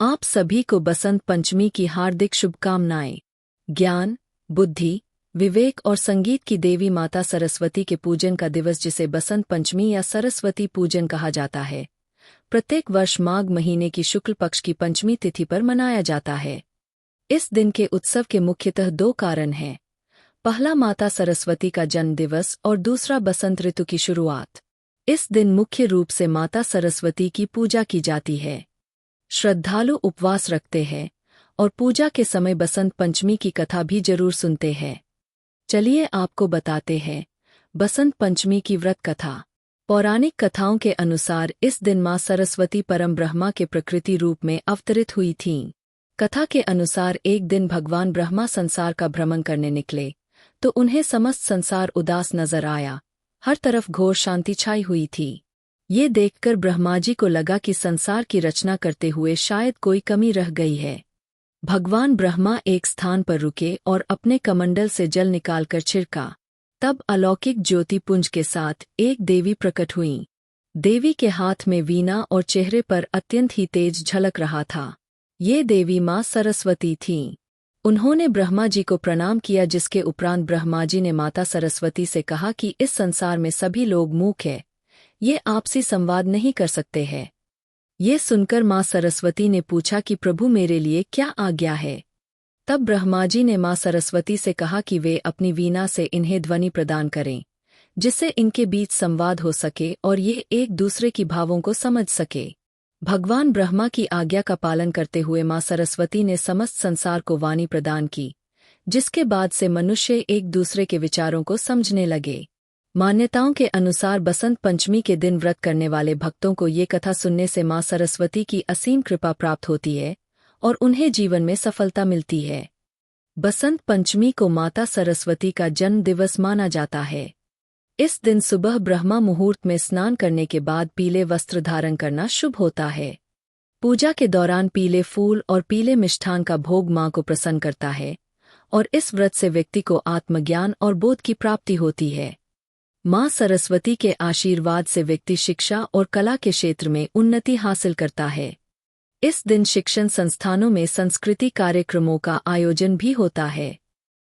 आप सभी को बसंत पंचमी की हार्दिक शुभकामनाएं। ज्ञान, बुद्धि, विवेक और संगीत की देवी माता सरस्वती के पूजन का दिवस, जिसे बसंत पंचमी या सरस्वती पूजन कहा जाता है, प्रत्येक वर्ष माघ महीने की शुक्ल पक्ष की पंचमी तिथि पर मनाया जाता है। इस दिन के उत्सव के मुख्यतः दो कारण हैं। पहला माता सरस्वती का जन्म दिवस और दूसरा बसंत ऋतु की शुरुआत। इस दिन मुख्य रूप से माता सरस्वती की पूजा की जाती है। श्रद्धालु उपवास रखते हैं और पूजा के समय बसंत पंचमी की कथा भी जरूर सुनते हैं। चलिए आपको बताते हैं बसंत पंचमी की व्रत कथा। पौराणिक कथाओं के अनुसार इस दिन मां सरस्वती परम ब्रह्मा के प्रकृति रूप में अवतरित हुई थीं। कथा के अनुसार एक दिन भगवान ब्रह्मा संसार का भ्रमण करने निकले तो उन्हें समस्त संसार उदास नजर आया। हर तरफ घोर शांति छाई हुई थी। ये देखकर ब्रह्मा जी को लगा कि संसार की रचना करते हुए शायद कोई कमी रह गई है। भगवान ब्रह्मा एक स्थान पर रुके और अपने कमंडल से जल निकालकर छिड़का। तब अलौकिक ज्योतिपुंज के साथ एक देवी प्रकट हुई। देवी के हाथ में वीणा और चेहरे पर अत्यंत ही तेज झलक रहा था। ये देवी मां सरस्वती थीं। उन्होंने ब्रह्मा जी को प्रणाम किया, जिसके उपरांत ब्रह्मा जी ने माता सरस्वती से कहा कि इस संसार में सभी लोग मूक हैं, ये आपसी संवाद नहीं कर सकते हैं। ये सुनकर मां सरस्वती ने पूछा कि प्रभु, मेरे लिए क्या आज्ञा है। तब ब्रह्मा जी ने मां सरस्वती से कहा कि वे अपनी वीणा से इन्हें ध्वनि प्रदान करें, जिससे इनके बीच संवाद हो सके और ये एक दूसरे की भावों को समझ सके। भगवान ब्रह्मा की आज्ञा का पालन करते हुए मां सरस्वती ने समस्त संसार को वाणी प्रदान की, जिसके बाद से मनुष्य एक दूसरे के विचारों को समझने लगे। मान्यताओं के अनुसार बसंत पंचमी के दिन व्रत करने वाले भक्तों को ये कथा सुनने से मां सरस्वती की असीम कृपा प्राप्त होती है और उन्हें जीवन में सफलता मिलती है। बसंत पंचमी को माता सरस्वती का जन्म दिवस माना जाता है। इस दिन सुबह ब्रह्मा मुहूर्त में स्नान करने के बाद पीले वस्त्र धारण करना शुभ होता है। पूजा के दौरान पीले फूल और पीले मिष्ठान का भोग मां को प्रसन्न करता है और इस व्रत से व्यक्ति को आत्मज्ञान और बोध की प्राप्ति होती है। मां सरस्वती के आशीर्वाद से व्यक्ति शिक्षा और कला के क्षेत्र में उन्नति हासिल करता है। इस दिन शिक्षण संस्थानों में सांस्कृतिक कार्यक्रमों का आयोजन भी होता है।